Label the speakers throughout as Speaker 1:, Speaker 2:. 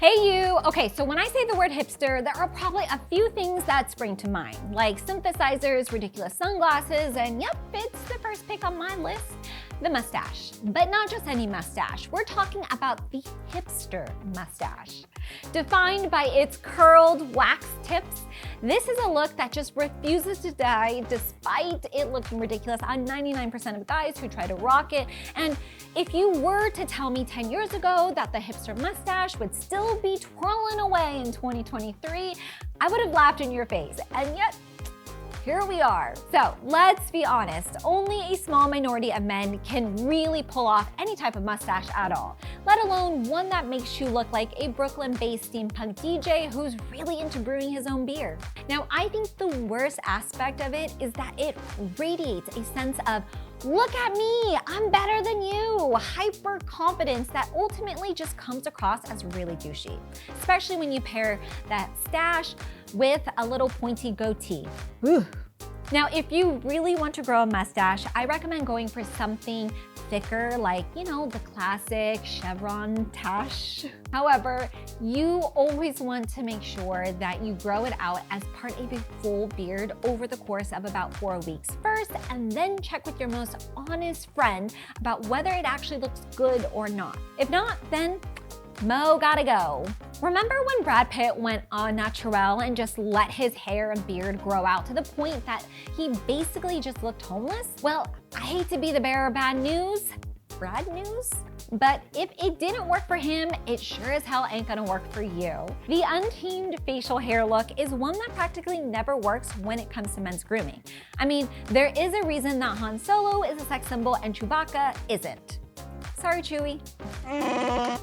Speaker 1: Hey you! Okay, so when I say the word hipster, there are probably a few things that spring to mind, like synthesizers, ridiculous sunglasses, and yep, it's the first pick on my list, the mustache. But not just any mustache, we're talking about the hipster mustache. Defined by its curled wax tips, this is a look that just refuses to die despite it looking ridiculous on 99% of guys who try to rock it. And if you were to tell me 10 years ago that the hipster mustache would still be twirling away in 2023, I would have laughed in your face. And yet, here we are. So let's be honest, only a small minority of men can really pull off any type of mustache at all, let alone one that makes you look like a Brooklyn-based steampunk DJ who's really into brewing his own beer. Now, I think the worst aspect of it is that it radiates a sense of, look at me, I'm better than you, hyper confidence that ultimately just comes across as really douchey, especially when you pair that stash with a little pointy goatee. Ooh. Now, if you really want to grow a mustache, I recommend going for something thicker, like, you know, the classic chevron tache. However, you always want to make sure that you grow it out as part of a full beard over the course of about 4 weeks first, and then check with your most honest friend about whether it actually looks good or not. If not, then Mo gotta go. Remember when Brad Pitt went au naturel and just let his hair and beard grow out to the point that he basically just looked homeless? Well, I hate to be the bearer of bad news, Brad news, but if it didn't work for him, it sure as hell ain't gonna work for you. The untamed facial hair look is one that practically never works when it comes to men's grooming. I mean, there is a reason that Han Solo is a sex symbol and Chewbacca isn't. Sorry, Chewie.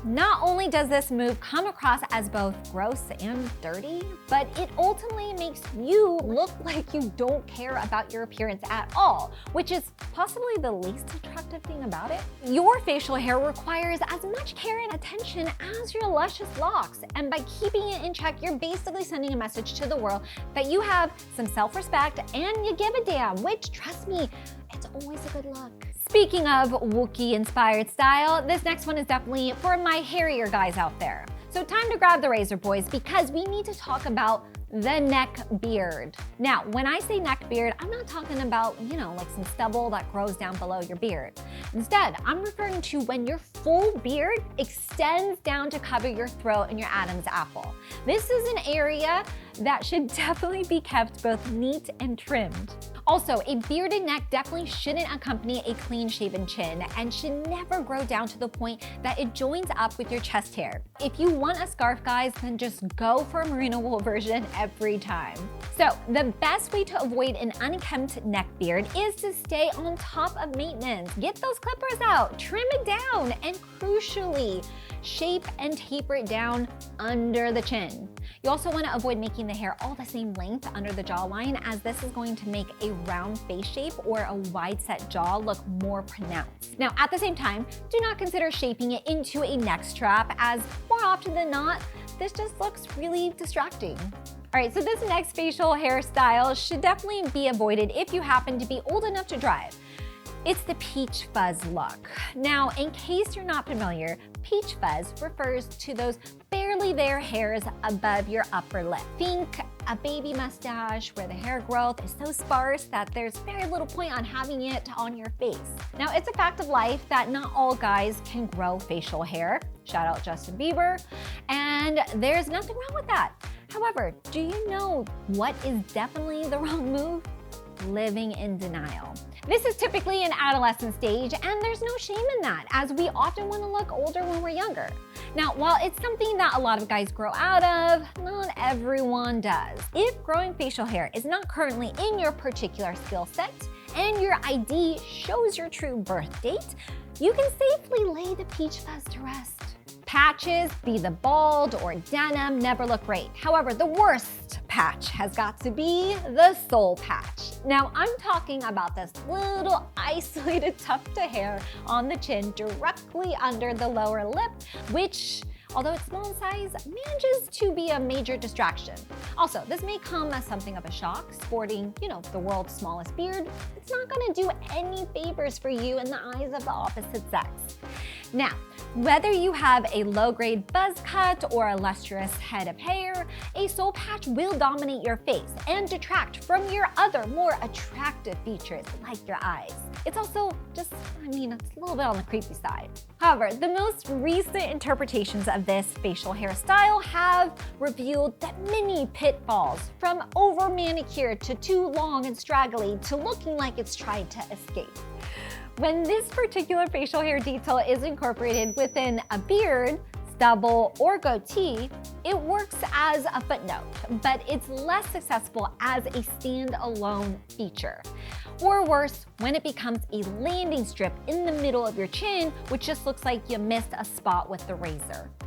Speaker 1: Not only does this move come across as both gross and dirty, but it ultimately makes you look like you don't care about your appearance at all, which is possibly the least attractive thing about it. Your facial hair requires as much care and attention as your luscious locks, and by keeping it in check, you're basically sending a message to the world that you have some self-respect and you give a damn, which, trust me, it's always a good look. Speaking of Wookiee-inspired style, this next one is definitely for my hairier guys out there. So time to grab the razor, boys, because we need to talk about the neck beard. Now, when I say neck beard, I'm not talking about, you know, like some stubble that grows down below your beard. Instead, I'm referring to when your full beard extends down to cover your throat and your Adam's apple. This is an area that should definitely be kept both neat and trimmed. Also, a bearded neck definitely shouldn't accompany a clean-shaven chin and should never grow down to the point that it joins up with your chest hair. If you want a scarf, guys, then just go for a merino wool version every time. So the best way to avoid an unkempt neck beard is to stay on top of maintenance. Get those clippers out, trim it down, and crucially, shape and taper it down under the chin. You also want to avoid making the hair all the same length under the jawline, as this is going to make a round face shape or a wide set jaw look more pronounced. Now, at the same time, do not consider shaping it into a neck strap, as more often than not, this just looks really distracting. All right, so this next facial hairstyle should definitely be avoided if you happen to be old enough to drive. It's the peach fuzz look. Now, in case you're not familiar, peach fuzz refers to those barely there hairs above your upper lip. Think a baby mustache where the hair growth is so sparse that there's very little point on having it on your face. Now, it's a fact of life that not all guys can grow facial hair. Shout out Justin Bieber. And there's nothing wrong with that. However, do you know what is definitely the wrong move? Living in denial. This is typically an adolescent stage, and there's no shame in that, as we often want to look older when we're younger. Now, while it's something that a lot of guys grow out of, not everyone does. If growing facial hair is not currently in your particular skill set, and your ID shows your true birth date, you can safely lay the peach fuzz to rest. Patches, be the bald or denim, never look great. However, the worst patch has got to be the soul patch. Now, I'm talking about this little isolated tuft of hair on the chin directly under the lower lip, which although it's small in size, manages to be a major distraction. Also, this may come as something of a shock. Sporting, the world's smallest beard, it's not gonna do any favors for you in the eyes of the opposite sex. Now, whether you have a low-grade buzz cut or a lustrous head of hair, a soul patch will dominate your face and detract from your other, more attractive features like your eyes. It's also just, it's a little bit on the creepy side. However, the most recent interpretations of this facial hairstyle have revealed that many pitfalls, from over-manicured to too long and straggly to looking like it's trying to escape. When this particular facial hair detail is incorporated within a beard, stubble, or goatee, it works as a footnote, but it's less successful as a standalone feature. Or worse, when it becomes a landing strip in the middle of your chin, which just looks like you missed a spot with the razor.